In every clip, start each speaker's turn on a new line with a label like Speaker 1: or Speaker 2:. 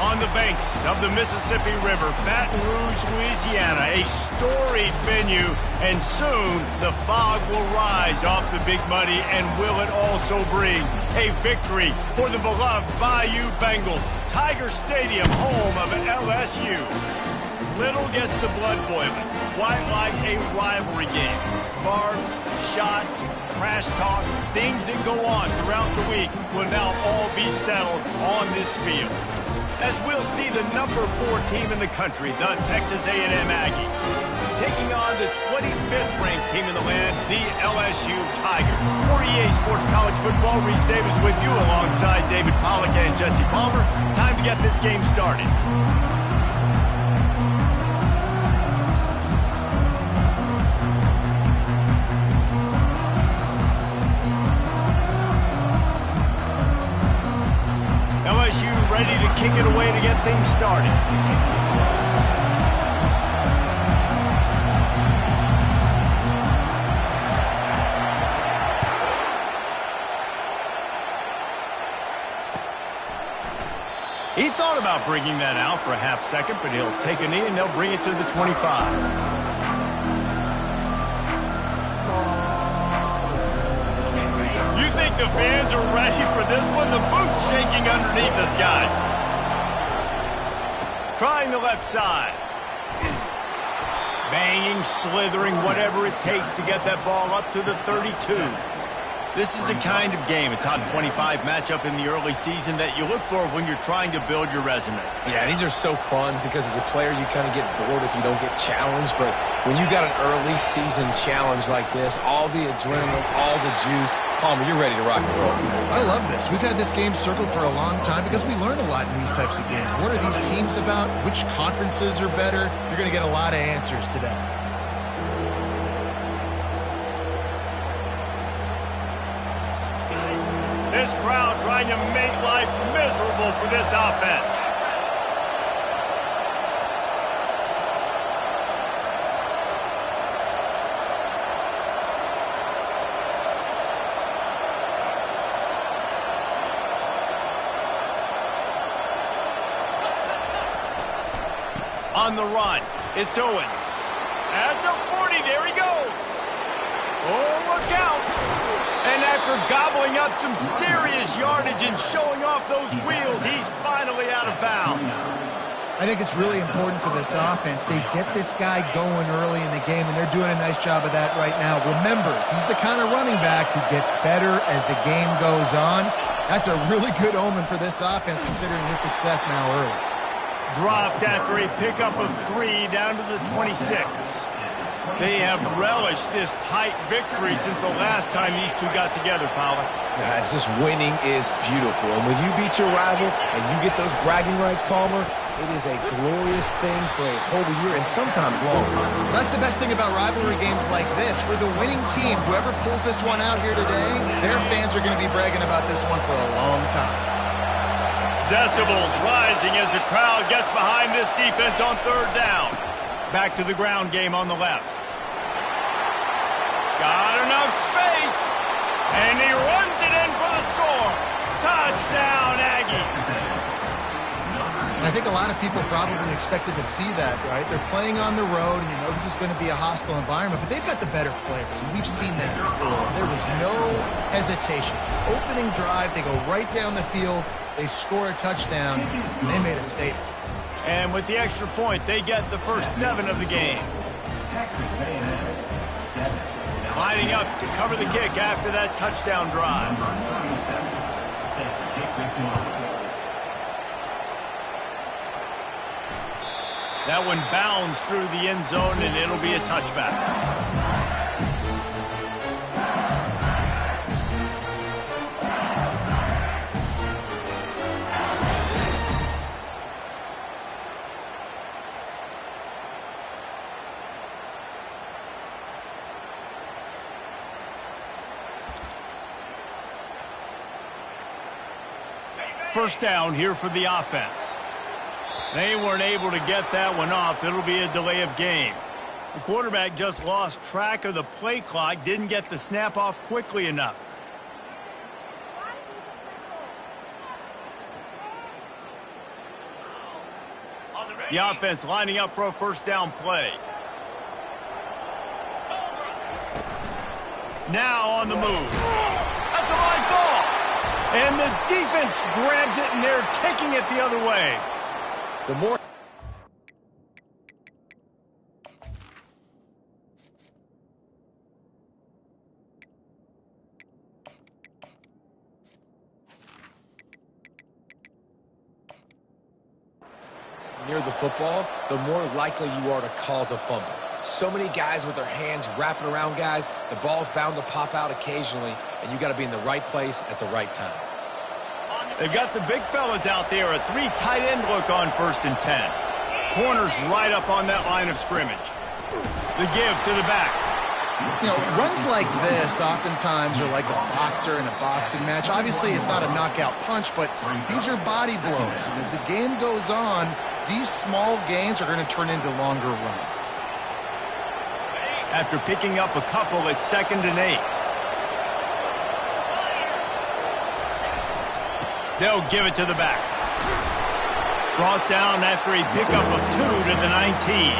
Speaker 1: On the banks of the Mississippi River, Baton Rouge, Louisiana, a storied venue, and soon the fog will rise off the Big Muddy, and will it also bring a victory for the beloved Bayou Bengals. Tiger Stadium, home of LSU. Little gets the blood boiling, quite like a rivalry game. Barbs, shots, trash talk, things that go on throughout the week will now all be settled on this field, as we'll see the number 4 team in the country, the Texas A&M Aggies, taking on the 25th ranked team in the land, the LSU Tigers. For EA Sports College Football, Reese Davis with you alongside David Pollack and Jesse Palmer. Time to get this game started. LSU ready to kick it away to get things started. He thought about bringing that out for a half second, but he'll take a knee and they'll bring it to the 25. You think the fans are ready for this one? The booth's shaking underneath us, guys. Trying the left side. Banging, slithering, whatever it takes to get that ball up to the 32. This is the kind of game, a top 25 matchup in the early season, that you look for when you're trying to build your resume.
Speaker 2: Yeah, these are so fun because as a player you kind of get bored if you don't get challenged, but when you got an early season challenge like this, all the adrenaline, all the juice, Palmer, you're ready to rock and roll.
Speaker 3: I love this. We've had this game circled for a long time because we learn a lot in these types of games. What are these teams about? Which conferences are better? You're going to get a lot of answers today.
Speaker 1: This crowd trying to make life miserable for this offense. On the run, it's Owens. At the 40, there he goes. Oh, look out. And after gobbling up some serious yardage and showing off those wheels, he's finally out of bounds.
Speaker 3: I think it's really important for this offense. They get this guy going early in the game, and they're doing a nice job of that right now. Remember, he's the kind of running back who gets better as the game goes on. That's a really good omen for this offense, considering his success now early.
Speaker 1: Dropped after a pickup of 3 down to the 26. They have relished this tight victory since the last time these two got together, Pollack.
Speaker 2: Yeah, it's just winning is beautiful. And when you beat your rival and you get those bragging rights, Palmer, it is a glorious thing for a whole year and sometimes longer.
Speaker 3: That's the best thing about rivalry games like this. For the winning team, whoever pulls this one out here today, their fans are going to be bragging about this one for a long time.
Speaker 1: Decibels rising as the crowd gets behind this defense on 3rd down. Back to the ground game on the left. Got enough space, and he runs it in for the score. Touchdown, Aggies.
Speaker 3: And I think a lot of people probably expected to see that, right? They're playing on the road, and you know this is going to be a hostile environment, but they've got the better players, and we've seen that before. There was no hesitation. Opening drive, they go right down the field, they score a touchdown, and they made a statement.
Speaker 1: And with the extra point, they get the first 7 of the game. Lining up to cover the kick after that touchdown drive. That one bounds through the end zone, and it'll be a touchback. First down here for the offense. They weren't able to get that one off. It'll be a delay of game. The quarterback just lost track of the play clock, didn't get the snap off quickly enough. The offense lining up for a first down play. Now on the move. That's a live ball. And the defense grabs it, and they're taking it the other way.
Speaker 2: The more... near the football, the more likely you are to cause a fumble. So many guys with their hands wrapping around guys, the ball's bound to pop out occasionally, and you got to be in the right place at the right time.
Speaker 1: They've got the big fellas out there, a 3 tight end look on 1st and 10. Corners right up on that line of scrimmage. The give to the back.
Speaker 3: You know, runs like this oftentimes are like a boxer in a boxing match. Obviously, it's not a knockout punch, but these are body blows. And as the game goes on, these small gains are going to turn into longer runs.
Speaker 1: After picking up a couple, it's 2nd and 8. They'll give it to the back. Brought down after a pickup of 2 to the 19.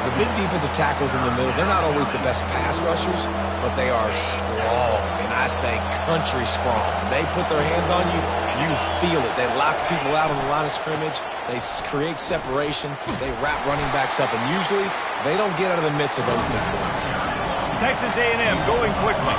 Speaker 2: The big defensive tackles in the middle, they're not always the best pass rushers, but they are strong, and I say country strong. When they put their hands on you, you feel it. They lock people out on the line of scrimmage. They create separation. They wrap running backs up, and usually they don't get out of the midst of those big boys.
Speaker 1: Texas A&M going quickly.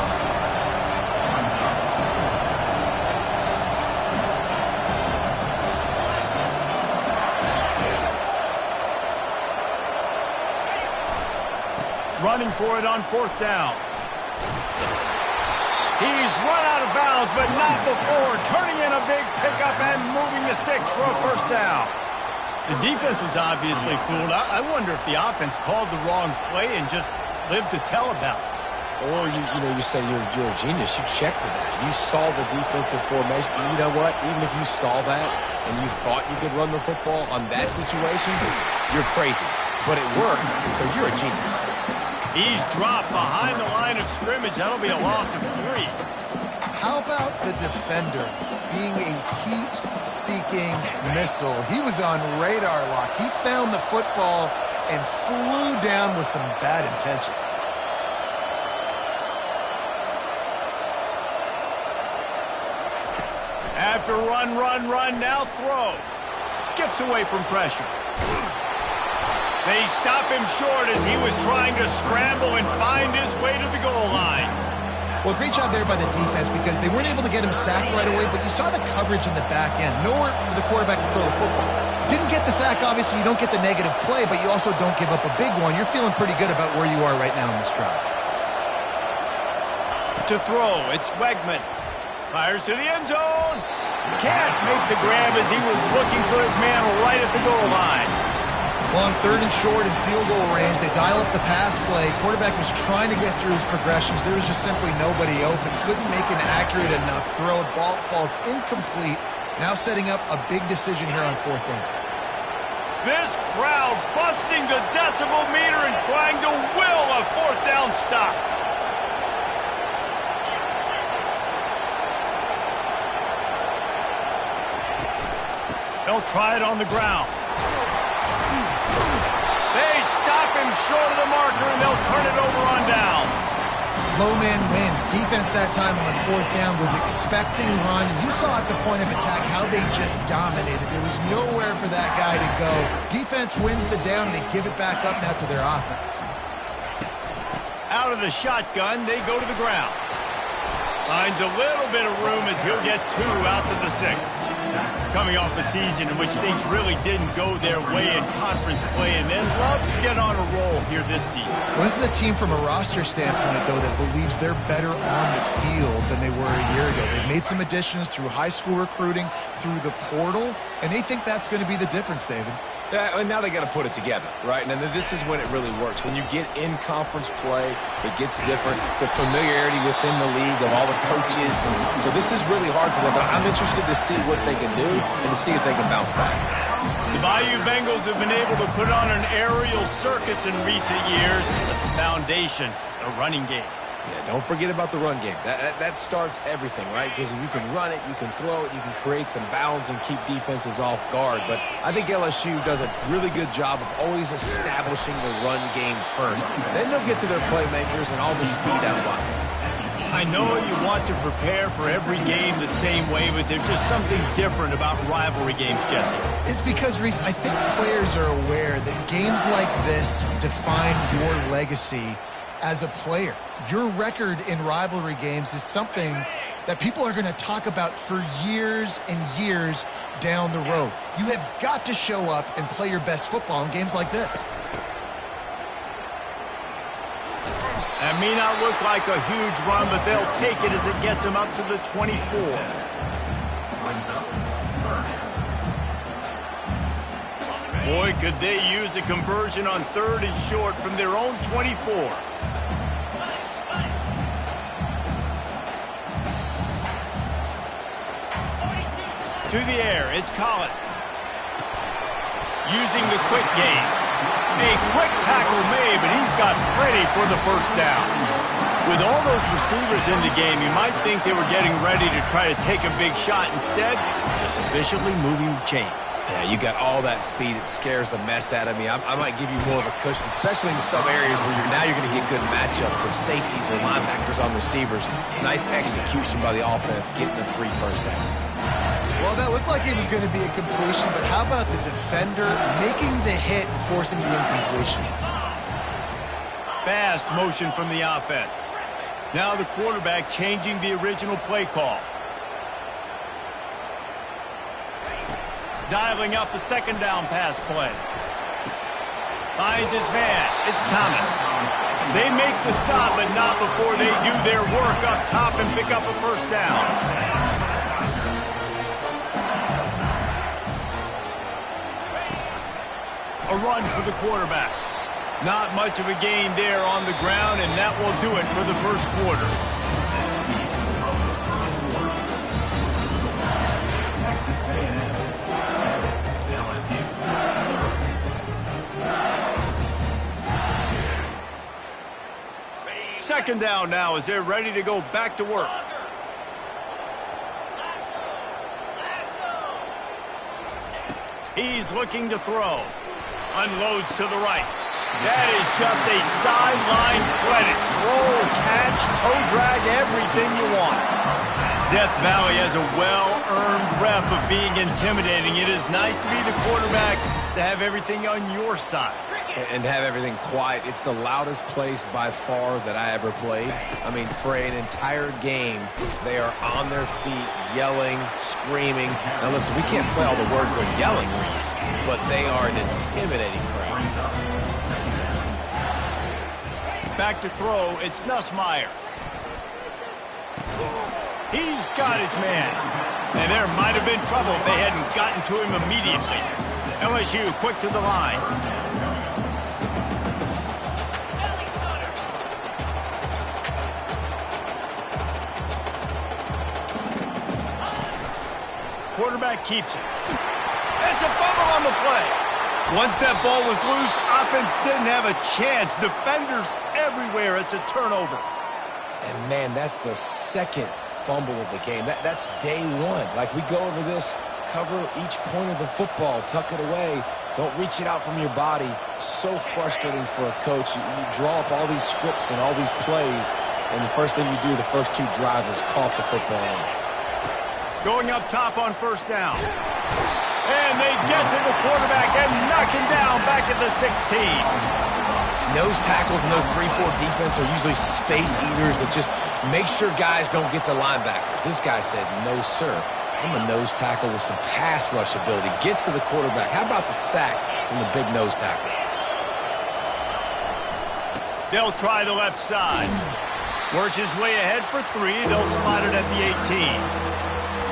Speaker 1: Running for it on 4th down. He's run out of bounds, but not before turning in a big pickup and moving the sticks for a first down. The defense was obviously fooled. I wonder if the offense called the wrong play and just lived to tell about it.
Speaker 2: Or, you say you're a genius. You checked to that. You saw the defensive formation. You know what? Even if you saw that and you thought you could run the football on that situation, you're crazy. But it worked, so you're a genius.
Speaker 1: He's dropped behind the line of scrimmage. That'll be a loss of 3.
Speaker 3: How about the defender being a heat-seeking missile? He was on radar lock. He found the football and flew down with some bad intentions.
Speaker 1: After run, now throw. Skips away from pressure. They stop him short as he was trying to scramble and find his way to the goal line.
Speaker 3: Well, great job there by the defense because they weren't able to get him sacked right away, but you saw the coverage in the back end. Nowhere for the quarterback to throw the football. Didn't get the sack, obviously. You don't get the negative play, but you also don't give up a big one. You're feeling pretty good about where you are right now in this drive.
Speaker 1: To throw, it's Wegman. Fires to the end zone. Can't make the grab as he was looking for his man right at the goal line.
Speaker 3: Well, on 3rd and short and field goal range, they dial up the pass play. Quarterback was trying to get through his progressions. There was just simply nobody open. Couldn't make an accurate enough throw. Ball falls incomplete. Now setting up a big decision here on 4th down.
Speaker 1: This crowd busting the decibel meter and trying to will a 4th down stop. They'll try it on the ground. They stop him short of the marker, and they'll turn it over on downs.
Speaker 3: Low man wins. Defense that time on 4th down was expecting run. You saw at the point of attack how they just dominated. There was nowhere for that guy to go. Defense wins the down, and they give it back up now to their offense.
Speaker 1: Out of the shotgun, they go to the ground. Finds a little bit of room as he'll get 2 out to the 6. Coming off a season in which things really didn't go their way in conference play, and then love to get on a roll here this season.
Speaker 3: Well, this is a team from a roster standpoint, though, that believes they're better on the field than they were a year ago. They've made some additions through high school recruiting, through the portal, and they think that's going to be the difference, David.
Speaker 2: Yeah, and now they got to put it together, right? And then this is when it really works. When you get in conference play, it gets different. The familiarity within the league of all the coaches. And so this is really hard for them, but I'm interested to see what they can do and to see if they can bounce back.
Speaker 1: The Bayou Bengals have been able to put on an aerial circus in recent years, but the foundation, the running game.
Speaker 2: Yeah, don't forget about the run game. That starts everything, right? Because if you can run it, you can throw it, you can create some balance and keep defenses off guard. But I think LSU does a really good job of always establishing the run game first. Then they'll get to their playmakers and all the speed out wide.
Speaker 1: I know you want to prepare for every game the same way, but there's just something different about rivalry games, Jesse.
Speaker 3: It's because, Reese, I think players are aware that games like this define your legacy as a player. Your record in rivalry games is something that people are going to talk about for years and years down the road. You have got to show up and play your best football in games like this.
Speaker 1: That may not look like a huge run, but they'll take it as it gets them up to the 24. Boy, could they use a conversion on 3rd and short from their own 24. To the air, it's Collins. Using the quick game. A quick tackle made, but he's got plenty for the first down. With all those receivers in the game, you might think they were getting ready to try to take a big shot. Instead, just efficiently moving the chains.
Speaker 2: Yeah, you got all that speed. It scares the mess out of me. I might give you more of a cushion, especially in some areas where you're going to get good matchups of safeties or linebackers on receivers. Nice execution by the offense, getting the free first down.
Speaker 3: Well, that looked like it was going to be a completion, but how about the defender making the hit and forcing the incompletion?
Speaker 1: Fast motion from the offense. Now the quarterback changing the original play call. Dialing up a second down pass play. Finds his man. It's Thomas. They make the stop, but not before they do their work up top and pick up a first down. A run for the quarterback. Not much of a gain there on the ground, and that will do it for the first quarter. Second down now as they're ready to go back to work. He's looking to throw. Unloads to the right. That is just a sideline credit. Roll, catch, toe drag, everything you want. Death Valley has a well-earned rep of being intimidating. It is nice to be the quarterback to have everything on your side.
Speaker 2: And have everything quiet. It's the loudest place by far that I ever played. I mean, for an entire game, they are on their feet, yelling, screaming. Now listen, we can't play all the words they're yelling, Reese, but they are an intimidating crowd.
Speaker 1: Back to throw, it's Nussmeier. He's got his man. And there might have been trouble if they hadn't gotten to him immediately. LSU quick to the line. Quarterback keeps it. It's a fumble on the play. Once that ball was loose, offense didn't have a chance. Defenders everywhere. It's a turnover.
Speaker 2: And, man, that's the second fumble of the game. That's day one. Like, we go over this, cover each point of the football, tuck it away. Don't reach it out from your body. So frustrating for a coach. You draw up all these scripts and all these plays, and the first thing you do the first two drives is cough the football on.
Speaker 1: Going up top on first down. And they get to the quarterback and knock him down back at the 16.
Speaker 2: Nose tackles in those 3-4 defense are usually space eaters that just make sure guys don't get to linebackers. This guy said, no, sir. I'm a nose tackle with some pass rush ability. Gets to the quarterback. How about the sack from the big nose tackle?
Speaker 1: They'll try the left side. Works his way ahead for 3. They'll spot it at the 18.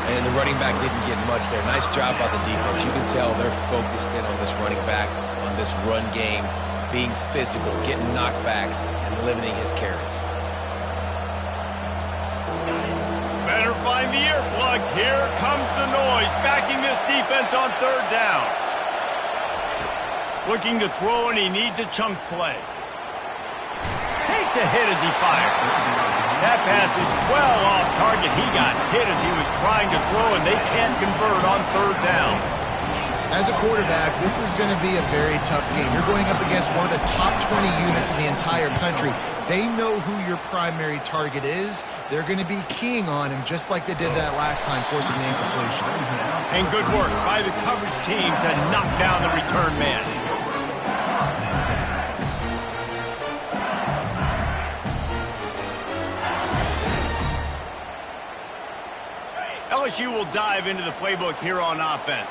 Speaker 2: And the running back didn't get much there. Nice job by the defense. You can tell they're focused in on this running back, on this run game, being physical, getting knockbacks, and limiting his carries.
Speaker 1: Better find the earplugs. Here comes the noise, backing this defense on third down. Looking to throw, and he needs a chunk play. Takes a hit as he fires. That pass is well off target. He got hit as he was trying to throw, and they can't convert on third down.
Speaker 3: As a quarterback, this is going to be a very tough game. You're going up against one of the top 20 units in the entire country. They know who your primary target is. They're going to be keying on him just like they did that last time, forcing the incompletion.
Speaker 1: And good work by the coverage team to knock down the return man. LSU will dive into the playbook here on offense.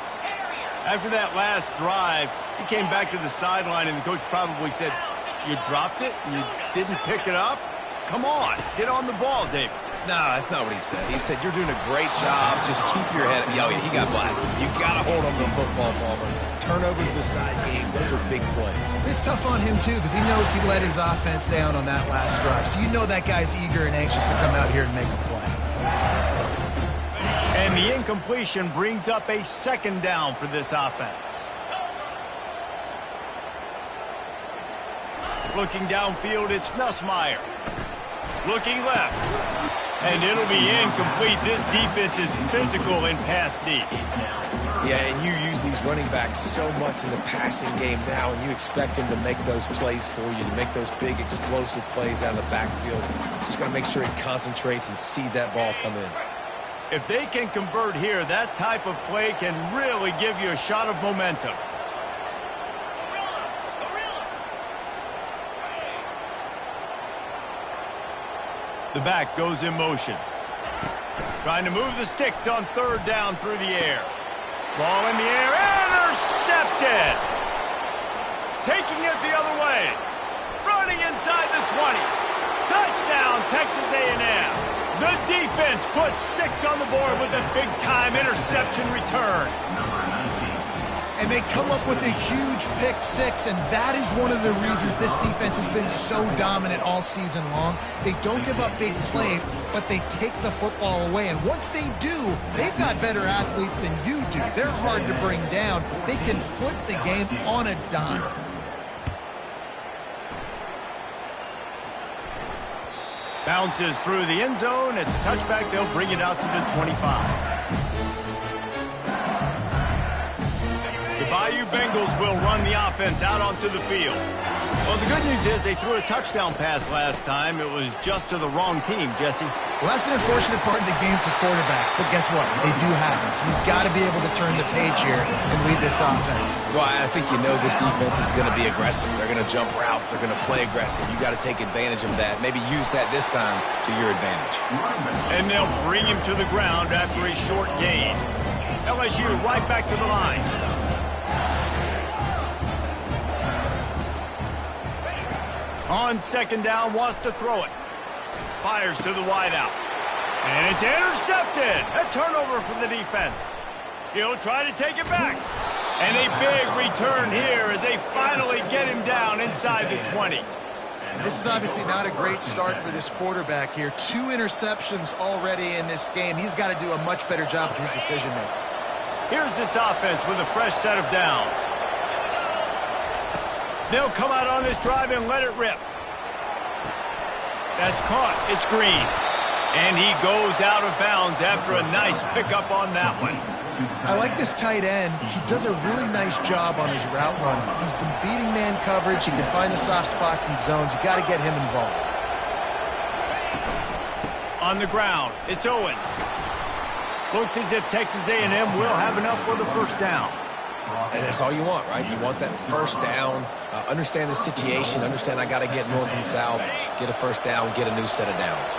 Speaker 1: After that last drive, he came back to the sideline, and the coach probably said, "You dropped it? You didn't pick it up? Come on, get on the ball, David."
Speaker 2: No, that's not what he said. He said, "You're doing a great job. Just keep your head up." Yeah, he got blasted. You got to hold on to the football, Palmer. Turnovers decide games. Those are big plays.
Speaker 3: It's tough on him, too, because he knows he let his offense down on that last drive. So you know that guy's eager and anxious to come out here and make a play.
Speaker 1: And the incompletion brings up a second down for this offense. Looking downfield, it's Nussmeier. Looking left. And it'll be incomplete. This defense is physical and pass deep.
Speaker 2: Yeah, and you use these running backs so much in the passing game now, and you expect them to make those plays for you, to make those big explosive plays out of the backfield. Just got to make sure he concentrates and see that ball come in.
Speaker 1: If they can convert here, that type of play can really give you a shot of momentum. The back goes in motion. Trying to move the sticks on third down through the air. Ball in the air, intercepted! Taking it the other way. Running inside the 20. Touchdown, Texas A&M. The defense puts 6 on the board with a big-time interception return.
Speaker 3: And they come up with a huge pick 6, and that is one of the reasons this defense has been so dominant all season long. They don't give up big plays, but they take the football away. And once they do, they've got better athletes than you do. They're hard to bring down. They can flip the game on a dime.
Speaker 1: Bounces through the end zone. It's a touchback. They'll bring it out to the 25. The Bayou Bengals will run the offense out onto the field. Well, the good news is they threw a touchdown pass last time. It was just to the wrong team, Jesse.
Speaker 3: Well, that's an unfortunate part of the game for quarterbacks, but guess what? They do happen. So you've got to be able to turn the page here and lead this offense.
Speaker 2: Well, I think you know this defense is going to be aggressive. They're going to jump routes. They're going to play aggressive. You got to take advantage of that. Maybe use that this time to your advantage.
Speaker 1: And they'll bring him to the ground after a short gain. LSU right back to the line. On second down, wants to throw it. Fires to the wideout. And it's intercepted. A turnover for the defense. He'll try to take it back. And a big return here as they finally get him down inside the 20.
Speaker 3: This is obviously not a great start for this quarterback here. 2 interceptions already in this game. He's got to do a much better job with his decision-making.
Speaker 1: Here's this offense with a fresh set of downs. They'll come out on this drive and let it rip. That's caught. It's Green. And he goes out of bounds after a nice pickup on that one.
Speaker 3: I like this tight end. He does a really nice job on his route running. He's been beating man coverage. He can find the soft spots and zones. You got to get him involved.
Speaker 1: On the ground, it's Owens. Looks as if Texas A&M will have enough for the first down.
Speaker 2: And that's all you want, right? You want that first down, understand the situation, understand I got to get north and south, get a first down, get a new set of downs.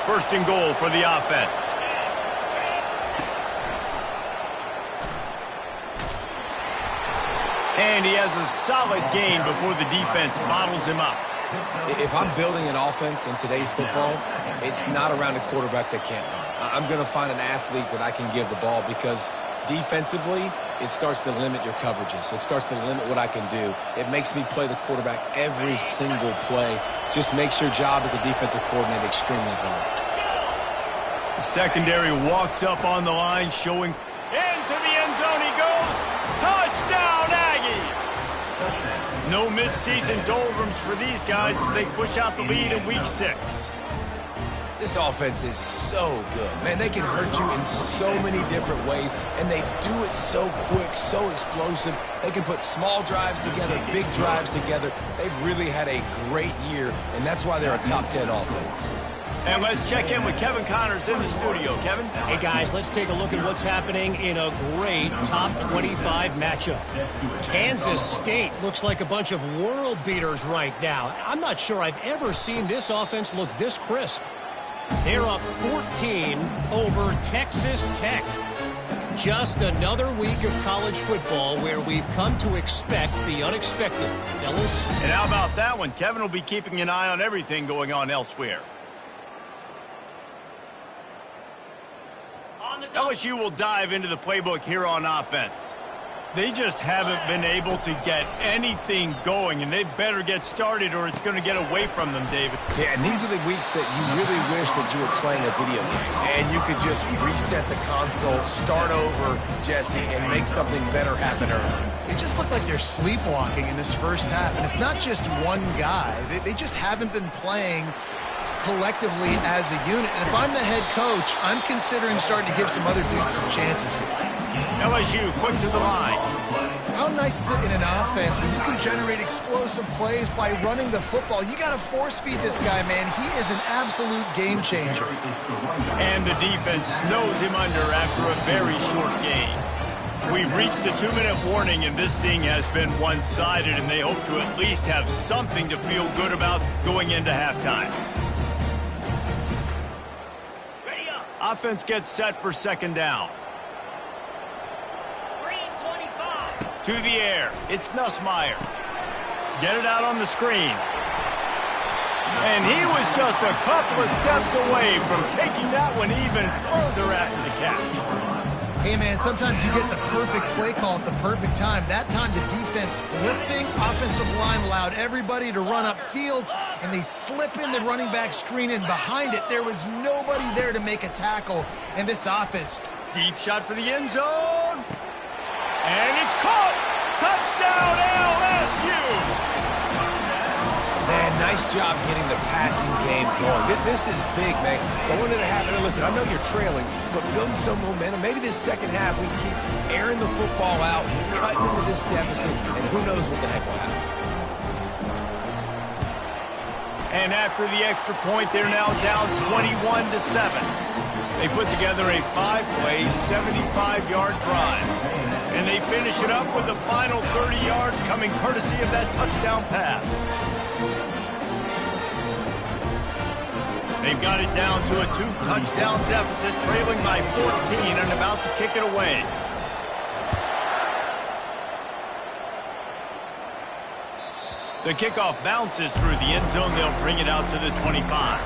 Speaker 1: First and goal for the offense. And he has a solid gain before the defense bottles him up.
Speaker 2: If I'm building an offense in today's football, it's not around a quarterback that can't run. I'm going to find an athlete that I can give the ball because defensively, it starts to limit your coverages. It starts to limit what I can do. It makes me play the quarterback every single play. Just makes your job as a defensive coordinator extremely hard.
Speaker 1: The secondary walks up on the line, showing into the end zone he goes. Touchdown, Aggies! No midseason doldrums for these guys as they push out the lead in Week 6.
Speaker 2: This offense is so good. Man, they can hurt you in so many different ways, and they do it so quick, so explosive. They can put small drives together, big drives together. They've really had a great year, and that's why they're a top 10 offense.
Speaker 1: And let's check in with Kevin Connors in the studio. Kevin?
Speaker 4: Hey, guys, let's take a look at what's happening in a great top 25 matchup. Kansas State looks like a bunch of world beaters right now. I'm not sure I've ever seen this offense look this crisp. They're up 14 over Texas Tech. Just another week of college football where we've come to expect the unexpected. Fellas?
Speaker 1: And how about that one? Kevin will be keeping an eye on everything going on elsewhere. LSU will dive into the playbook here on offense. They just haven't been able to get anything going, and they better get started or it's going to get away from them, David.
Speaker 2: Yeah, and these are the weeks that you really wish that you were playing a video game, and you could just reset the console, start over, Jesse, and make something better happen early.
Speaker 3: They just look like they're sleepwalking in this first half, and it's not just one guy. They just haven't been playing collectively as a unit. And if I'm the head coach, I'm considering starting to give some other dudes some chances here.
Speaker 1: LSU quick to the line.
Speaker 3: How nice is it in an offense when you can generate explosive plays by running the football? You got to force feed this guy, man. He is an absolute game changer.
Speaker 1: And the defense snows him under after a very short game. We've reached the 2-minute warning, and this thing has been one-sided, and they hope to at least have something to feel good about going into halftime. Offense gets set for second down. To the air. It's Nussmeier. Get it out on the screen. And he was just a couple of steps away from taking that one even further after the catch.
Speaker 3: Hey, man, sometimes you get the perfect play call at the perfect time. That time the defense blitzing, offensive line allowed everybody to run upfield, and they slip in the running back screen, and behind it, there was nobody there to make a tackle. And this offense.
Speaker 1: Deep shot for the end zone. And it's caught. Touchdown, LSU.
Speaker 2: Man, nice job getting the passing game going. This is big, man. Going into the half, and listen, I know you're trailing, but building some momentum. Maybe this second half we can keep airing the football out, cutting into this deficit, and who knows what the heck will happen.
Speaker 1: And after the extra point, they're now down 21-7. They put together a 5-play, 75-yard drive. And they finish it up with the final 30 yards coming courtesy of that touchdown pass. They've got it down to a 2-touchdown deficit, trailing by 14 and about to kick it away. The kickoff bounces through the end zone. They'll bring it out to the 25.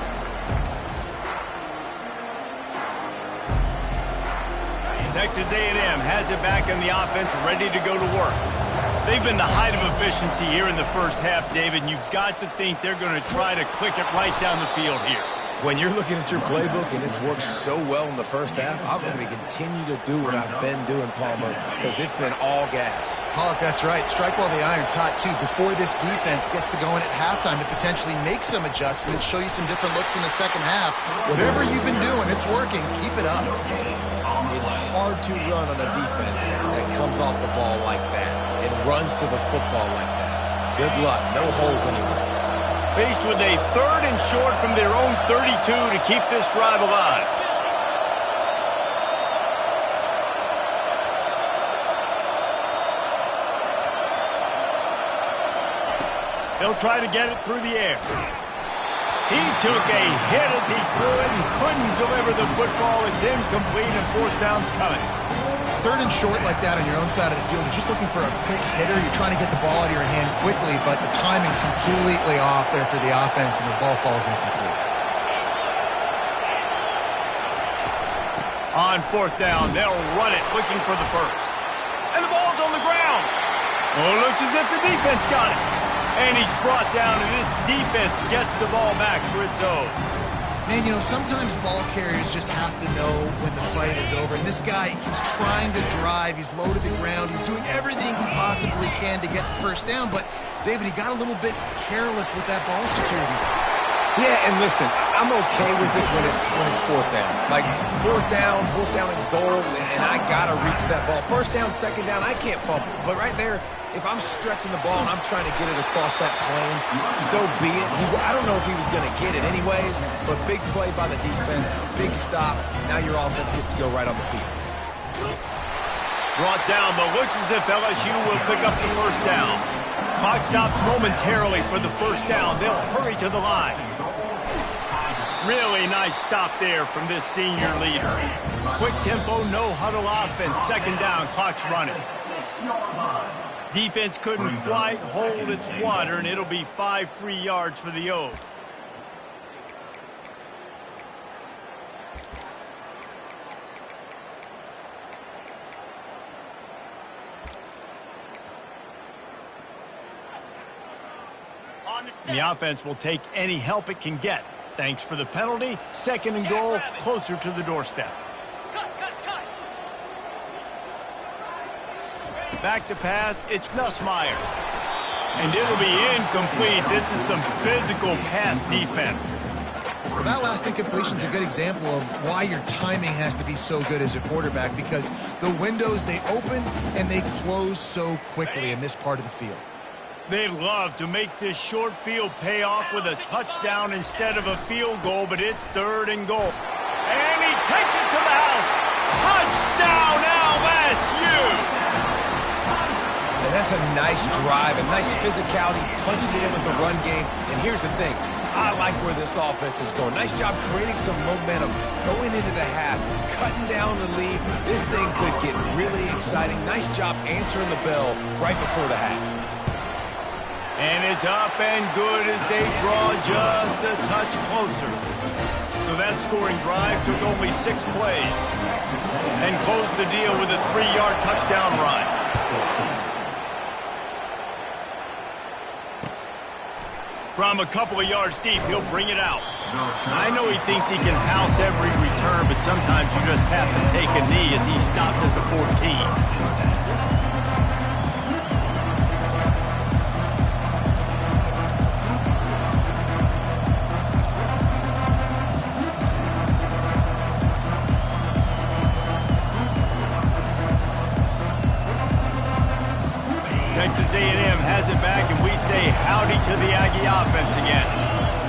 Speaker 1: Texas A&M has it back in the offense, ready to go to work. They've been the height of efficiency here in the first half, David, and you've got to think they're going to try to click it right down the field here.
Speaker 2: When you're looking at your playbook and it's worked so well in the first half, I'm going to continue to do what I've been doing, Palmer, because it's been all gas.
Speaker 3: Pollock, that's right. Strike while the iron's hot, too. Before this defense gets to going at halftime to potentially make some adjustments, show you some different looks in the second half. Whatever you've been doing, it's working. Keep it up.
Speaker 2: It's hard to run on a defense that comes off the ball like that and runs to the football like that. Good luck. No holes anywhere.
Speaker 1: Faced with a 3rd and short from their own 32 to keep this drive alive. He'll try to get it through the air. He took a hit as he threw it and couldn't deliver the football. It's incomplete and 4th down's coming.
Speaker 3: 3rd and short like that on your own side of the field, you're just looking for a quick hitter. You're trying to get the ball out of your hand quickly, but the timing completely off there for the offense, and the ball falls incomplete.
Speaker 1: On 4th down, they'll run it, looking for the first. And the ball's on the ground. Well, it looks as if the defense got it. And he's brought down, and this defense gets the ball back for its own.
Speaker 3: Man, you know, sometimes ball carriers just have to know when the fight is over. And this guy, he's trying to drive. He's low to the ground. He's doing everything he possibly can to get the first down. But, David, he got a little bit careless with that ball security.
Speaker 2: Yeah, and listen, I'm okay with it when it's fourth down. Like, fourth down and goal, and I got to reach that ball. First down, second down, I can't fumble. But right there, if I'm stretching the ball and I'm trying to get it across that plane, so be it. I don't know if he was going to get it anyways, but big play by the defense, big stop. Now your offense gets to go right on the field.
Speaker 1: Brought down, but looks as if LSU will pick up the first down. Clock stops momentarily for the first down. They'll hurry to the line. Really nice stop there from this senior leader. Quick tempo, no huddle offense. Second down, clock's running. Defense couldn't quite hold its water, and it'll be 5 free yards for the O's. The offense will take any help it can get. Thanks for the penalty. Second and goal, closer to the doorstep. Back to pass, it's Nussmeier. And it'll be incomplete. This is some physical pass defense.
Speaker 3: Well, that last incompletion is a good example of why your timing has to be so good as a quarterback, because the windows, they open and they close so quickly in this part of the field.
Speaker 1: They'd love to make this short field pay off with a touchdown instead of a field goal, but it's third and goal. And he takes it to the house. Touchdown, LSU!
Speaker 2: And that's a nice drive, a nice physicality, punching it in with the run game. And here's the thing. I like where this offense is going. Nice job creating some momentum, going into the half, cutting down the lead. This thing could get really exciting. Nice job answering the bell right before the half.
Speaker 1: And it's up and good as they draw just a touch closer. So that scoring drive took only 6 plays and closed the deal with a 3-yard touchdown run. From a couple of yards deep, he'll bring it out. I know he thinks he can house every return, but sometimes you just have to take a knee as he stopped at the 14. Texas A&M has it back, and we say howdy to the Aggie offense again.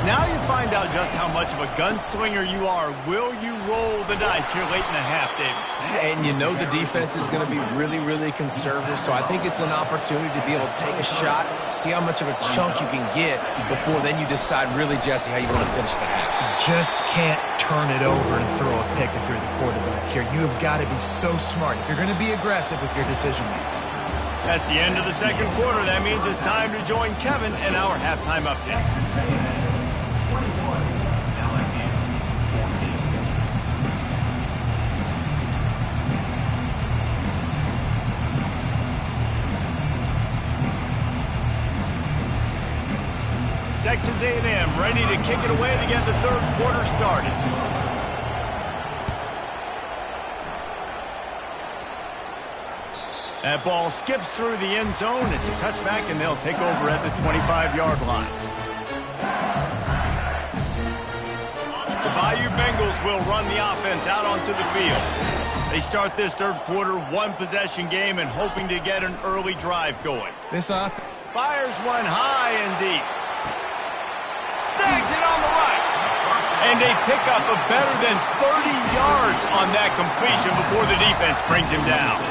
Speaker 1: Now you find out just how much of a gunslinger you are. Will you roll the dice here late in the half, David?
Speaker 2: And you know the defense is going to be really, really conservative, so I think it's an opportunity to be able to take a shot, see how much of a chunk you can get before then you decide really, Jesse, how you want to finish the half.
Speaker 3: You just can't turn it over and throw a pick if you're the quarterback here. You have got to be so smart if you're going to be aggressive with your decision-making.
Speaker 1: That's the end of the second quarter. That means it's time to join Kevin in our halftime update. Texas A&M ready to kick it away to get the third quarter started. That ball skips through the end zone. It's a touchback, and they'll take over at the 25-yard line. The Bayou Bengals will run the offense out onto the field. They start this third quarter one-possession game and hoping to get an early drive going.
Speaker 3: This off
Speaker 1: Fires one high and deep. Snags it on the right. And they pick up a better than 30 yards on that completion before the defense brings him down.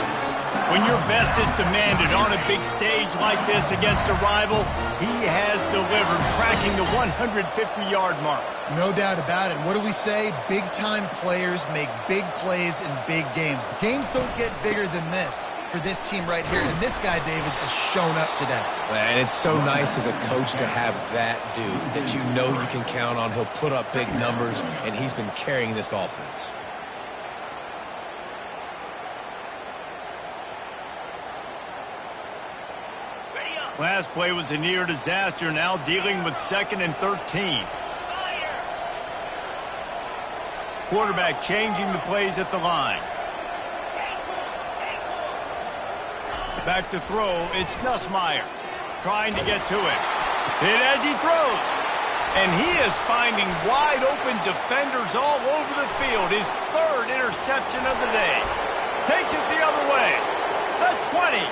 Speaker 1: When your best is demanded on a big stage like this against a rival, he has delivered, cracking the 150-yard mark.
Speaker 3: No doubt about it. What do we say? Big-time players make big plays in big games. The games don't get bigger than this for this team right here. And this guy, David, has shown up today.
Speaker 2: And it's so nice as a coach to have that dude that you know you can count on. He'll put up big numbers, and he's been carrying this offense.
Speaker 1: Last play was a near disaster, now dealing with 2nd and 13. Quarterback changing the plays at the line. Back to throw, it's Nussmeier trying to get to it. Hit as he throws. And he is finding wide-open defenders all over the field. His third interception of the day. Takes it the other way. The 20.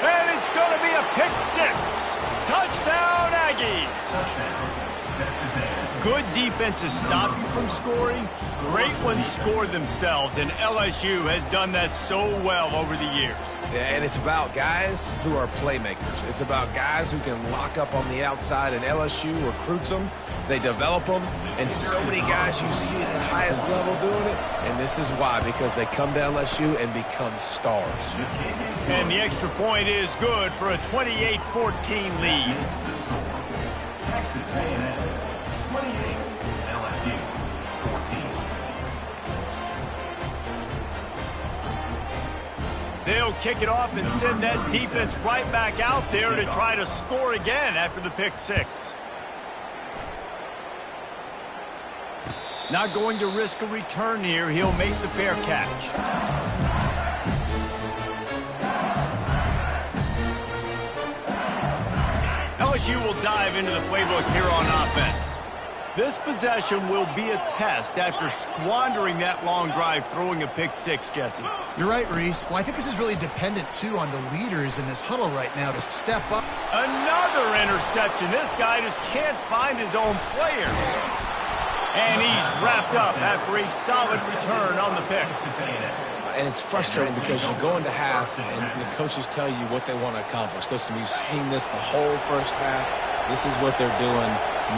Speaker 1: And it's going to be a pick six. Touchdown, Aggies. Good defenses stop you from scoring. Great ones score themselves, and LSU has done that so well over the years.
Speaker 2: Yeah, and it's about guys who are playmakers. It's about guys who can lock up on the outside, and LSU recruits them. They develop them, and so many guys you see at the highest level doing it, and this is why, because they come to LSU and become stars.
Speaker 1: And the extra point is good for a 28-14 lead.
Speaker 5: Texas A&M 28, LSU 14.
Speaker 1: They'll kick it off and send that defense right back out there to try to score again after the pick six. Not going to risk a return here. He'll make the fair catch. LSU will dive into the playbook here on offense. This possession will be a test after squandering that long drive throwing a pick six, Jesse.
Speaker 3: You're right, Reese. Well, I think this is really dependent, too, on the leaders in this huddle right now to step up.
Speaker 1: Another interception. This guy just can't find his own players. And he's wrapped up after a solid return on the pick.
Speaker 2: And it's frustrating because you go into half and the coaches tell you what they want to accomplish. Listen, we've seen this the whole first half. This is what they're doing.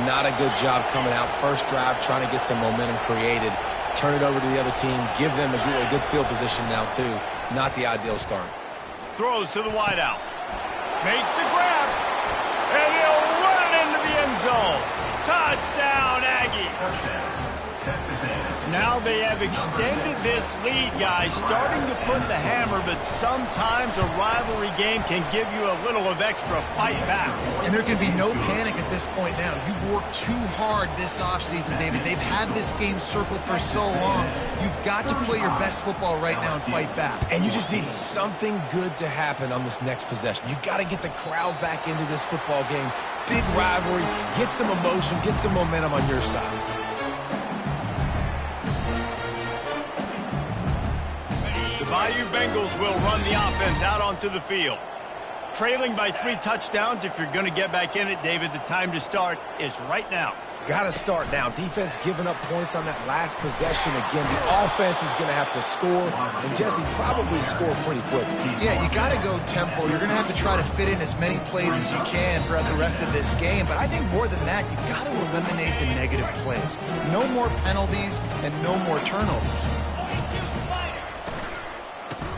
Speaker 2: Not a good job coming out. First drive, trying to get some momentum created. Turn it over to the other team. Give them a good field position now, too. Not the ideal start.
Speaker 1: Throws to the wideout. Makes the grab. And he'll run it into the end zone. Touchdown, Aggie.
Speaker 5: Texas A&M.
Speaker 1: Now they have extended this lead, guys, starting to put the hammer, but sometimes a rivalry game can give you a little of extra fight back.
Speaker 3: And there can be no panic at this point now. You've worked too hard this offseason, David. They've had this game circled for so long. You've got to play your best football right now and fight back.
Speaker 2: And you just need something good to happen on this next possession. You got to get the crowd back into this football game. Big rivalry. Get some emotion. Get some momentum on your side.
Speaker 1: Bayou Bengals will run the offense out onto the field. Trailing by 3 touchdowns. If you're going to get back in it, David, the time to start is right now.
Speaker 2: Got to start now. Defense giving up points on that last possession. Again, the offense is going to have to score, and Jesse probably score pretty quick.
Speaker 3: Yeah, you got to go tempo. You're going to have to try to fit in as many plays as you can throughout the rest of this game. But I think more than that, you got to eliminate the negative plays. No more penalties and no more turnovers.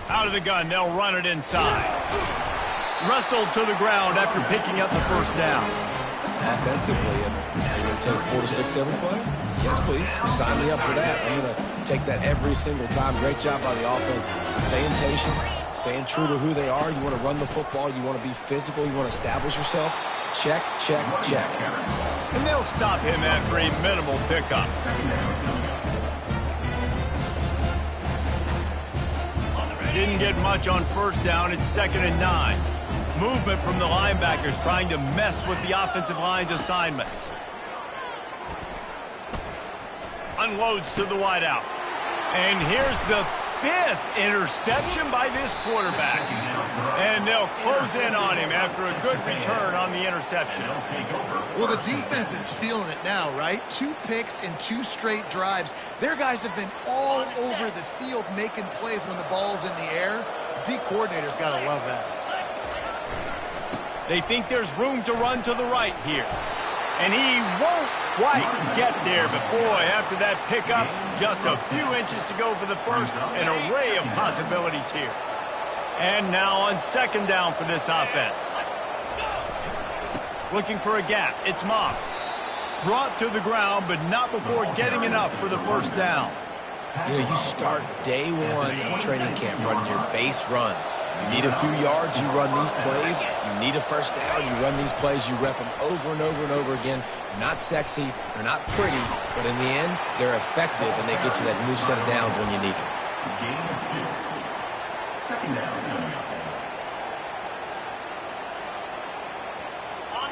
Speaker 1: Out of the gun, they'll run it inside. Wrestled to the ground after picking up the first down.
Speaker 2: Offensively, are you going to take 4 to 6 every play? Yes, please. Sign me up for that. I'm going to take that every single time. Great job by the offense. Staying patient, staying true to who they are. You want to run the football. You want to be physical. You want to establish yourself. Check, check, check.
Speaker 1: And they'll stop him after a minimal pickup. Didn't get much on first down. It's 2nd and 9. Movement from the linebackers trying to mess with the offensive line's assignments. Unloads to the wideout. And here's the 5th interception by this quarterback. And they'll close in on him after a good return on the interception.
Speaker 3: Well, the defense is feeling it now, right? 2 picks in 2 straight drives. Their guys have been all over the field making plays when the ball's in the air. D coordinator's got to love that.
Speaker 1: They think there's room to run to the right here. And he won't quite get there, but boy, after that pickup, just a few inches to go for the first. An array of possibilities here. And now on 2nd down for this offense. Looking for a gap. It's Moss. Brought to the ground, but not before getting enough for the first down.
Speaker 2: You know, you start day 1 of training camp running your base runs. You need a few yards, you run these plays. You need a first down, you run these plays. You rep them over and over and over again. Not sexy, they're not pretty, but in the end, they're effective, and they get you that new set of downs when you need them.
Speaker 5: Gain of 2. 2nd down.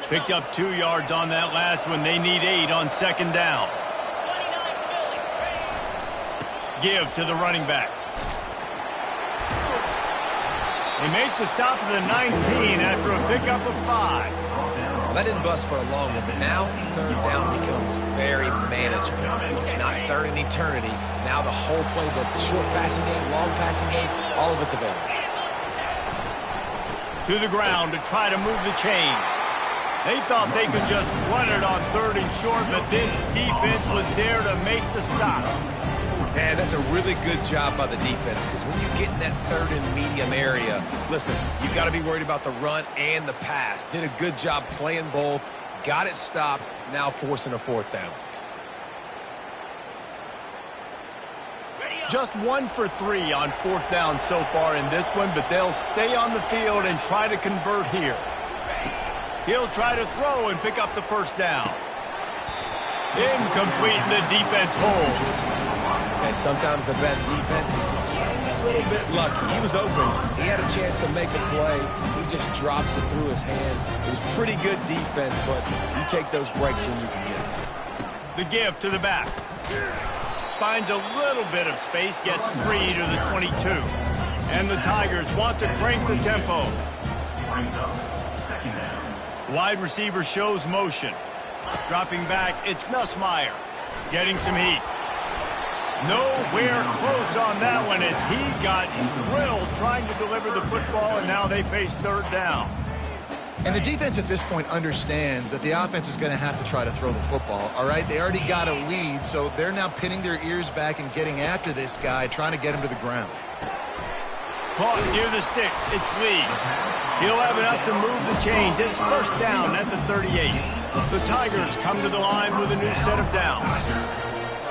Speaker 1: Picked up 2 yards on that last one. They need 8 on second down. Give to the running back. They make the stop of the 19 after a pickup of 5.
Speaker 2: Well, that didn't bust for a long one, but now third down becomes very manageable. It's not third in eternity. Now the whole playbook, the short passing game, long passing game, all of it's available.
Speaker 1: To the ground to try to move the chains. They thought they could just run it on 3rd and short, but this defense was there to make the stop.
Speaker 2: Man, that's a really good job by the defense, because when you get in that 3rd and medium area, listen, you got to be worried about the run and the pass. Did a good job playing both, got it stopped, now forcing a 4th down.
Speaker 1: Just 1 for 3 on 4th down so far in this one, but they'll stay on the field and try to convert here. He'll try to throw and pick up the 1st down. Incomplete, and the defense holds.
Speaker 2: And sometimes the best defense is getting a little bit lucky. He was open. He had a chance to make a play. He just drops it through his hand. It was pretty good defense, but you take those breaks when you can get them.
Speaker 1: The give to the back. Finds a little bit of space, gets 3 to the 22. And the Tigers want to crank the tempo. Wide receiver shows motion. Dropping back, it's Nussmeier. Getting some heat. Nowhere close on that one as he got drilled trying to deliver the football, and now they face 3rd down.
Speaker 3: And the defense at this point understands that the offense is going to have to try to throw the football, all right? They already got a lead, so they're now pinning their ears back and getting after this guy, trying to get him to the ground.
Speaker 1: Caught near the sticks. It's Lee. He'll have enough to move the chains. It's 1st down at the 38. The Tigers come to the line with a new set of downs.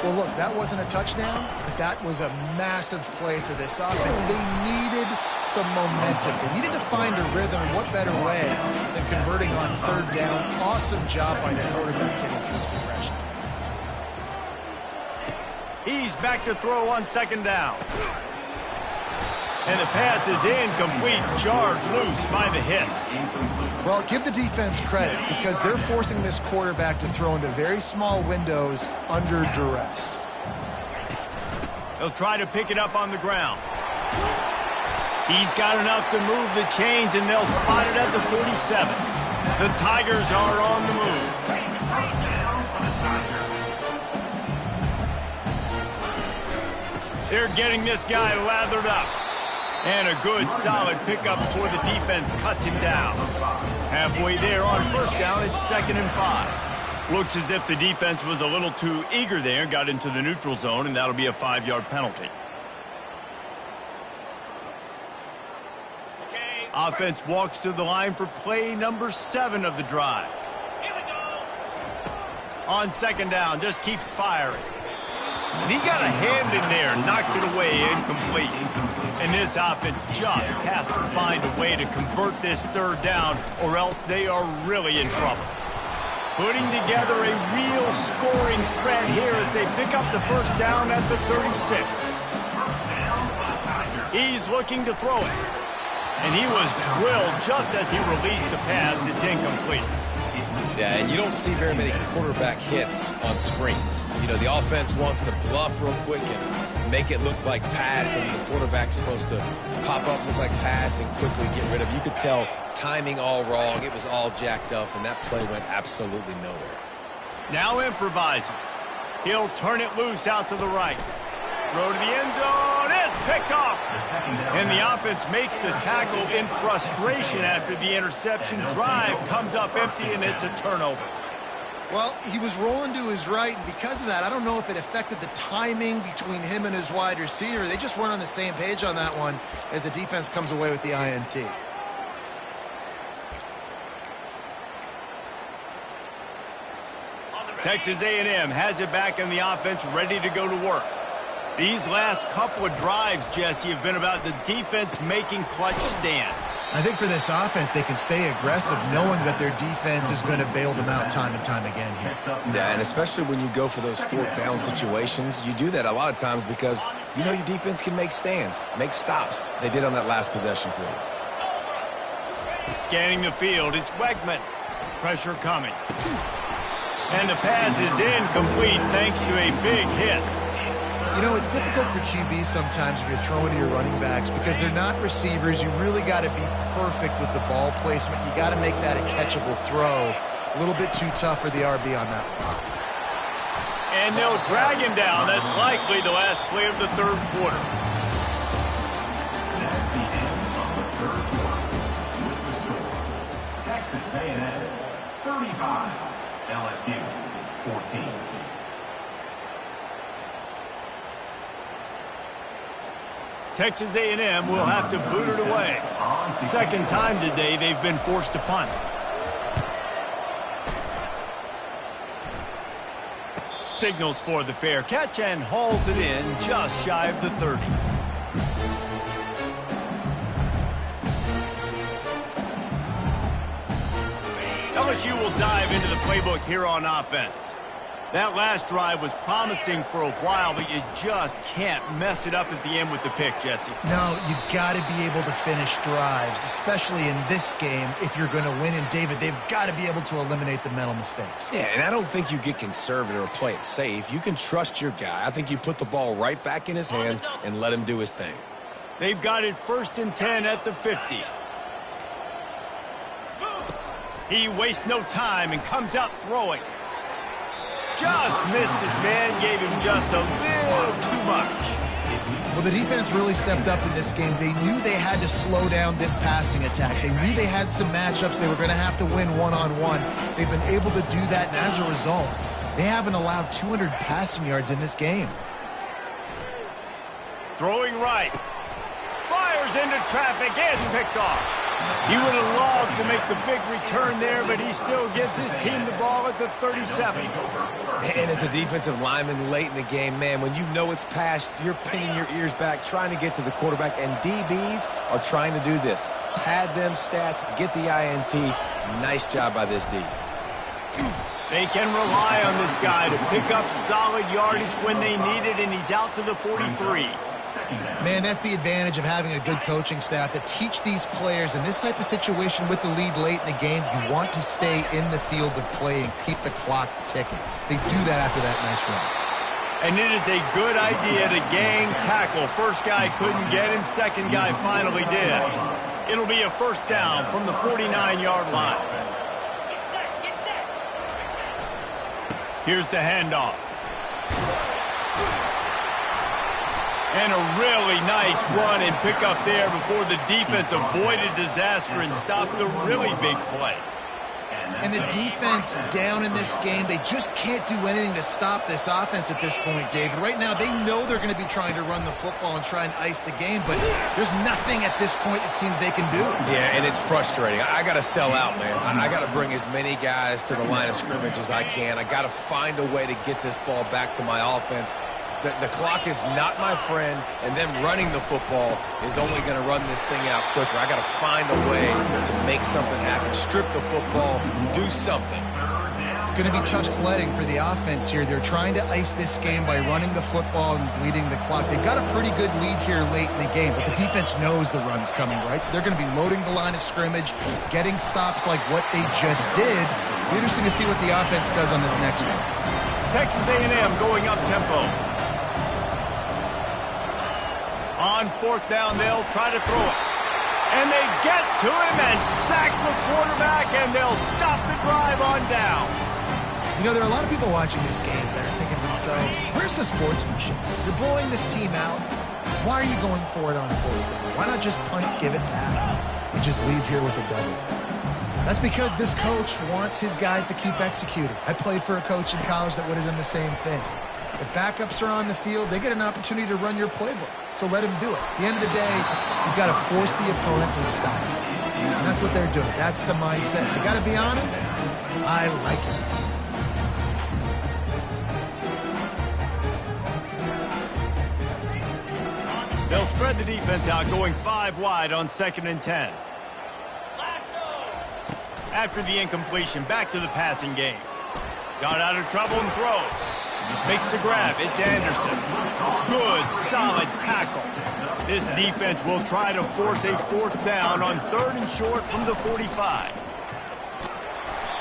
Speaker 3: Well, look, that wasn't a touchdown, but that was a massive play for this offense. They needed some momentum. They needed to find a rhythm, and what better way than converting on 3rd down. Awesome job by the quarterback getting through his progression.
Speaker 1: He's back to throw on 2nd down. And the pass is incomplete, jarred loose by the hit.
Speaker 3: Well, give the defense credit because they're forcing this quarterback to throw into very small windows under duress.
Speaker 1: They'll try to pick it up on the ground. He's got enough to move the chains, and they'll spot it at the 47. The Tigers are on the move. They're getting this guy lathered up. And a good, solid pickup before the defense cuts him down. Halfway there on 1st down, it's 2nd and 5. Looks as if the defense was a little too eager there, got into the neutral zone, and that'll be a 5-yard penalty. Okay. Offense walks to the line for play number 7 of the drive. Here we go. On 2nd down, just keeps firing. And he got a hand in there, knocks it away, incomplete. And this offense just has to find a way to convert this 3rd down, or else they are really in trouble. Putting together a real scoring threat here as they pick up the 1st down at the 36. He's looking to throw it. And he was drilled just as he released the pass. It's incomplete.
Speaker 2: Yeah, and you don't see very many quarterback hits on screens. You know, the offense wants to bluff real quick and make it look like pass, and the quarterback's supposed to pop up, look like pass, and quickly get rid of it. You could tell timing all wrong. It was all jacked up, and that play went absolutely nowhere.
Speaker 1: Now improvising. He'll turn it loose out to the right. Throw to the end zone. It's picked off. And the offense makes the tackle in frustration after the interception. Drive comes up empty, and it's a turnover.
Speaker 3: Well, he was rolling to his right, and because of that, I don't know if it affected the timing between him and his wide receiver. They just weren't on the same page on that one as the defense comes away with the INT.
Speaker 1: Texas A&M has it back in the offense, ready to go to work. These last couple of drives, Jesse, have been about the defense making clutch stands.
Speaker 3: I think for this offense, they can stay aggressive knowing that their defense is going to bail them out time and time again here.
Speaker 2: Yeah, and especially when you go for those 4th down situations, you do that a lot of times because you know your defense can make stands, make stops. They did on that last possession for you.
Speaker 1: Scanning the field, it's Wegman. Pressure coming. And the pass is incomplete thanks to a big hit.
Speaker 3: You know, it's difficult for QBs sometimes when you're throwing to your running backs because they're not receivers. You really got to be perfect with the ball placement. You got to make that a catchable throw. A little bit too tough for the RB on that one.
Speaker 1: And they'll drag him down. That's likely the last play of the third quarter.
Speaker 5: That's the end of the third quarter. With the score, Texas A&M 35, LSU 14.
Speaker 1: Texas A&M will have to boot it away. Second time today they've been forced to punt. Signals for the fair catch and hauls it in just shy of the 30. LSU will dive into the playbook here on offense. That last drive was promising for a while, but you just can't mess it up at the end with the pick, Jesse.
Speaker 3: No, you got to be able to finish drives, especially in this game if you're going to win. And, David, they've got to be able to eliminate the mental mistakes.
Speaker 2: Yeah, and I don't think you get conservative or play it safe. You can trust your guy. I think you put the ball right back in his hands and let him do his thing.
Speaker 1: They've got it 1st and 10 at the 50. He wastes no time and comes out throwing. Just missed his man, gave him just a little too much.
Speaker 3: Well, the defense really stepped up in this game. They knew they had to slow down this passing attack. They knew they had some matchups they were going to have to win one-on-one. They've been able to do that, and as a result, they haven't allowed 200 passing yards in this game.
Speaker 1: Throwing right. Fires into traffic. It's picked off. He would have loved to make the big return there, but he still gives his team the ball at the 37.
Speaker 2: And as a defensive lineman late in the game, man, when you know it's past, you're pinning your ears back, trying to get to the quarterback, and DBs are trying to do this. Pad them stats, get the INT. Nice job by this D.
Speaker 1: They can rely on this guy to pick up solid yardage when they need it, and he's out to the 43.
Speaker 3: Man, that's the advantage of having a good coaching staff to teach these players in this type of situation with the lead late in the game. You want to stay in the field of play and keep the clock ticking. They do that after that nice run.
Speaker 1: And it is a good idea to gang tackle. First guy couldn't get him, second guy finally did. It'll be a first down from the 49-yard line. Here's the handoff. And a really nice run and pick up there before the defense avoided disaster and stopped the really big play.
Speaker 3: And the defense down in this game, they just can't do anything to stop this offense at this point, David. Right now, they know they're going to be trying to run the football and try and ice the game, but there's nothing at this point it seems they can do.
Speaker 2: Yeah, and it's frustrating. I got to sell out, man. I got to bring as many guys to the line of scrimmage as I can. I got to find a way to get this ball back to my offense. The clock is not my friend, and them running the football is only going to run this thing out quicker. I got to find a way to make something happen. Strip the football, do something.
Speaker 3: It's going to be tough sledding for the offense here. They're trying to ice this game by running the football and bleeding the clock. They've got a pretty good lead here late in the game, but the defense knows the run's coming, right? So they're going to be loading the line of scrimmage, getting stops like what they just did. It'll be interesting to see what the offense does on this next one.
Speaker 1: Texas A&M going up tempo. On 4th down, they'll try to throw it. And they get to him and sack the quarterback, and they'll stop the drive on downs.
Speaker 3: You know, there are a lot of people watching this game that are thinking to themselves, where's the sportsmanship? You're blowing this team out. Why are you going for it on 4th down? Why not just punt, give it back, and just leave here with a W? That's because this coach wants his guys to keep executing. I played for a coach in college that would have done the same thing. If backups are on the field, they get an opportunity to run your playbook. So let them do it. At the end of the day, you've got to force the opponent to stop. And that's what they're doing. That's the mindset. I got to be honest, I like
Speaker 1: it. They'll spread the defense out, going 5 wide on 2nd and 10. After the incompletion, back to the passing game. Got out of trouble and throws. Makes the grab. It's Anderson. Good, solid tackle. This defense will try to force a 4th down on 3rd and short from the 45.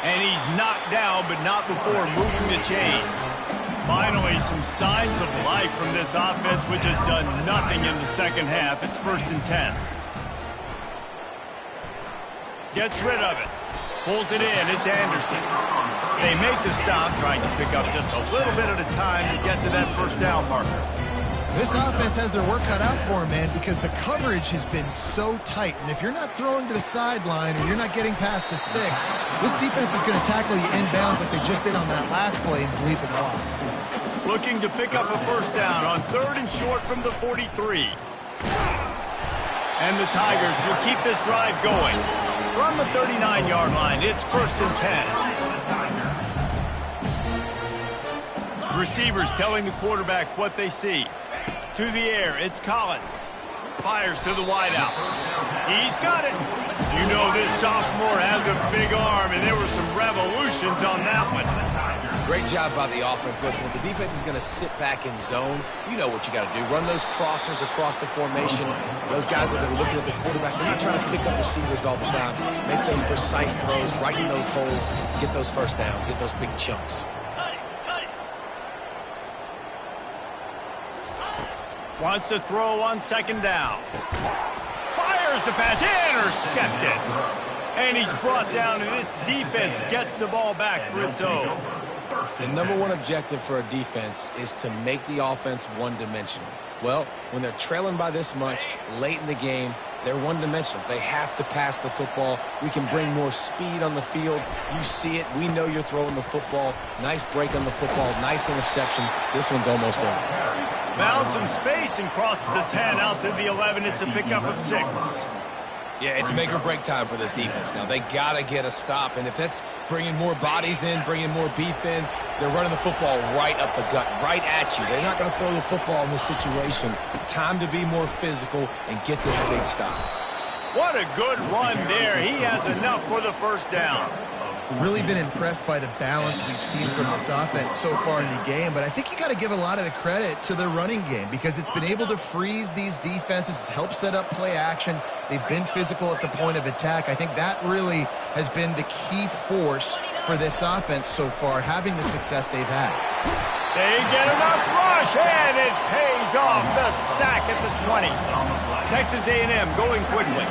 Speaker 1: And he's knocked down, but not before moving the chains. Finally, some signs of life from this offense, which has done nothing in the second half. It's 1st and 10. Gets rid of it. Pulls it in. It's Anderson. They make the stop, trying to pick up just a little bit at a time to get to that first down marker.
Speaker 3: This offense has their work cut out for them, man, because the coverage has been so tight. And if you're not throwing to the sideline or you're not getting past the sticks, this defense is going to tackle you inbounds like they just did on that last play and bleed the clock.
Speaker 1: Looking to pick up a first down on 3rd and short from the 43. And the Tigers will keep this drive going. From the 39-yard line, it's 1st and 10. Receivers telling the quarterback what they see. To the air, it's Collins. Fires to the wideout. He's got it. You know this sophomore has a big arm, and there were some revolutions on that one.
Speaker 2: Great job by the offense. Listen, if the defense is going to sit back in zone, you know what you got to do. Run those crossers across the formation. Those guys that are looking at the quarterback, they're not trying to pick up receivers all the time. Make those precise throws, right in those holes, get those first downs, get those big chunks.
Speaker 1: Wants to throw on 2nd down. Fires the pass, intercepted. And he's brought down, and this defense gets the ball back for its own.
Speaker 2: The number one objective for a defense is to make the offense one-dimensional. Well, when they're trailing by this much late in the game, they're one-dimensional. They have to pass the football. We can bring more speed on the field. You see it. We know you're throwing the football. Nice break on the football. Nice interception. This one's almost over.
Speaker 1: Found some space and crosses the 10 out to the 11. It's a pickup of 6.
Speaker 2: Yeah, it's make or break time for this defense. Now, they got to get a stop, and if that's bringing more bodies in, bringing more beef in, they're running the football right up the gut, right at you. They're not going to throw the football in this situation. Time to be more physical and get this big stop.
Speaker 1: What a good run there. He has enough for the first down.
Speaker 3: Really been impressed by the balance we've seen from this offense so far in the game, but I think you got to give a lot of the credit to the running game because it's been able to freeze these defenses, it's helped set up play action. They've been physical at the point of attack. I think that really has been the key force for this offense so far, having the success they've had.
Speaker 1: They get enough rush, and it pays off. The sack at the 20. Texas A&M going quickly.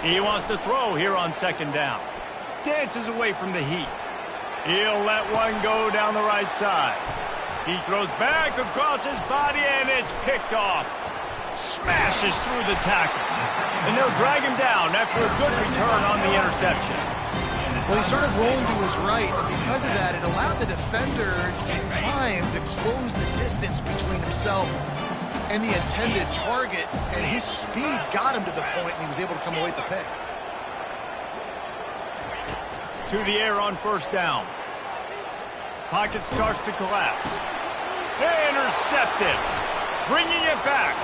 Speaker 1: He wants to throw here on 2nd down. Dances away from the heat. He'll let one go down the right side. He throws back across his body, and it's picked off. Smashes through the tackle. And they'll drag him down after a good return on the interception.
Speaker 3: Well, he started rolling to his right, and because of that, it allowed the defender some time to close the distance between himself and the intended target, and his speed got him to the point, and he was able to come away with the pick.
Speaker 1: To the air on 1st down. Pocket starts to collapse. Intercepted. Bringing it back.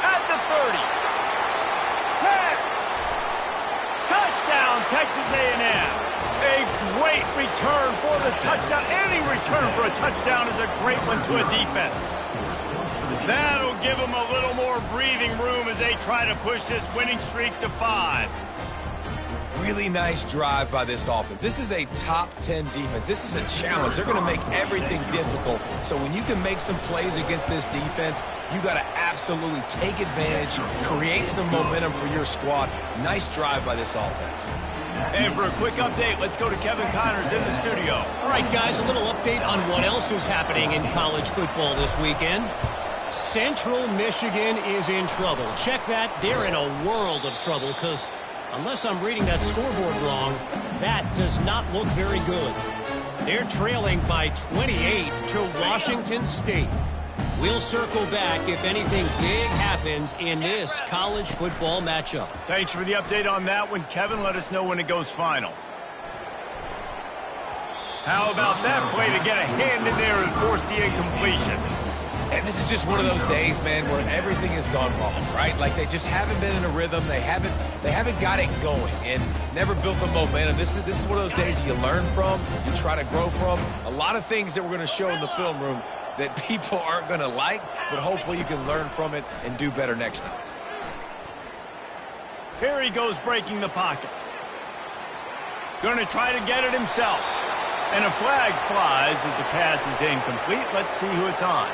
Speaker 1: At the 30. 10. Touchdown, Texas A&M. A great return for the touchdown. Any return for a touchdown is a great one to a defense. That'll give them a little more breathing room as they try to push this winning streak to 5.
Speaker 2: Really nice drive by this offense. This is a top 10 defense. This is a challenge. They're going to make everything difficult. So when you can make some plays against this defense, you got to absolutely take advantage, create some momentum for your squad. Nice drive by this offense.
Speaker 1: And for a quick update, let's go to Kevin Connors in the studio.
Speaker 4: All right, guys, a little update on what else is happening in college football this weekend. Central Michigan is in trouble. Check that. They're in a world of trouble because unless I'm reading that scoreboard wrong, that does not look very good. They're trailing by 28 to Washington State. We'll circle back if anything big happens in this college football matchup.
Speaker 1: Thanks for the update on that one, Kevin. Let us know when it goes final. How about that play to get a hand in there and force the incompletion?
Speaker 2: And this is just one of those days, man, where everything has gone wrong, right? Like they just haven't been in a rhythm. They haven't got it going and never built the momentum. This is one of those days that you learn from, you try to grow from. A lot of things that we're going to show in the film room that people aren't going to like, but hopefully you can learn from it and do better next time.
Speaker 1: Here he goes breaking the pocket. Going to try to get it himself. And a flag flies as the pass is incomplete. Let's see who it's on.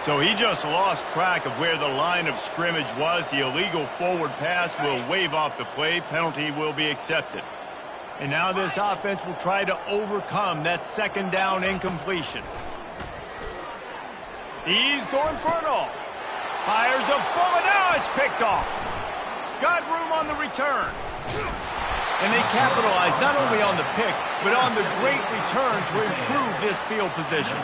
Speaker 1: So he just lost track of where the line of scrimmage was. The illegal forward pass will wave off the play. Penalty will be accepted. And now this offense will try to overcome that second down incompletion. He's going for it all. Fires a bullet. Now it's picked off. Got room on the return. And they capitalize not only on the pick, but on the great return to improve this field position.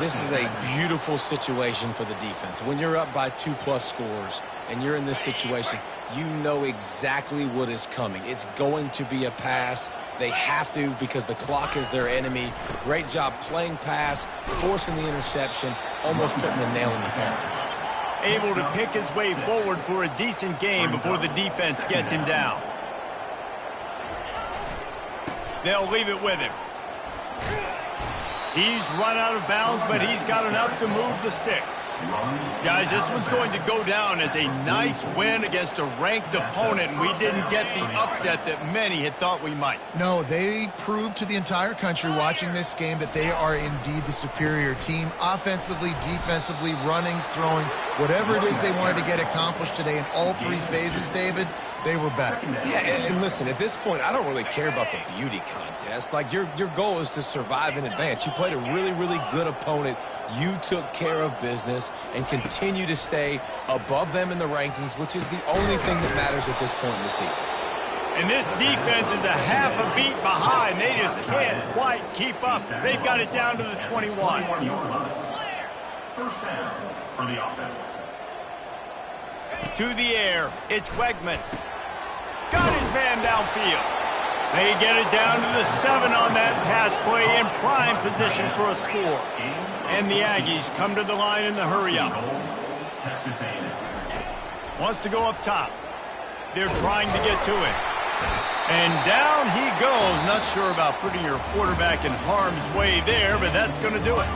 Speaker 2: This is a beautiful situation for the defense. When you're up by 2+ scores and you're in this situation, you know exactly what is coming. It's going to be a pass. They have to because the clock is their enemy. Great job playing pass, forcing the interception, almost putting the nail in the coffin.
Speaker 1: Able to pick his way forward for a decent game before the defense gets him down. They'll leave it with him. He's run out of bounds, but he's got enough to move the sticks. Guys, this one's going to go down as a nice win against a ranked opponent, and we didn't get the upset that many had thought we might.
Speaker 3: No, they proved to the entire country watching this game that they are indeed the superior team. Offensively, defensively, running, throwing, whatever it is they wanted to get accomplished today in all three phases, David, they were better.
Speaker 2: Yeah, and listen, at this point, I don't really care about the beauty contest. Like, your goal is to survive in advance. You played a really, really good opponent. You took care of business and continue to stay above them in the rankings, which is the only thing that matters at this point in the season.
Speaker 1: And this defense is a half a beat behind. They just can't quite keep up. They've got it down to the 21.
Speaker 5: First down for the offense.
Speaker 1: To the air, it's Wegman. Got his man downfield. They get it down to the 7 on that pass play in prime position for a score. And the Aggies come to the line in the hurry-up. Wants to go up top. They're trying to get to it. And down he goes. Not sure about putting your quarterback in harm's way there, but that's going to do it.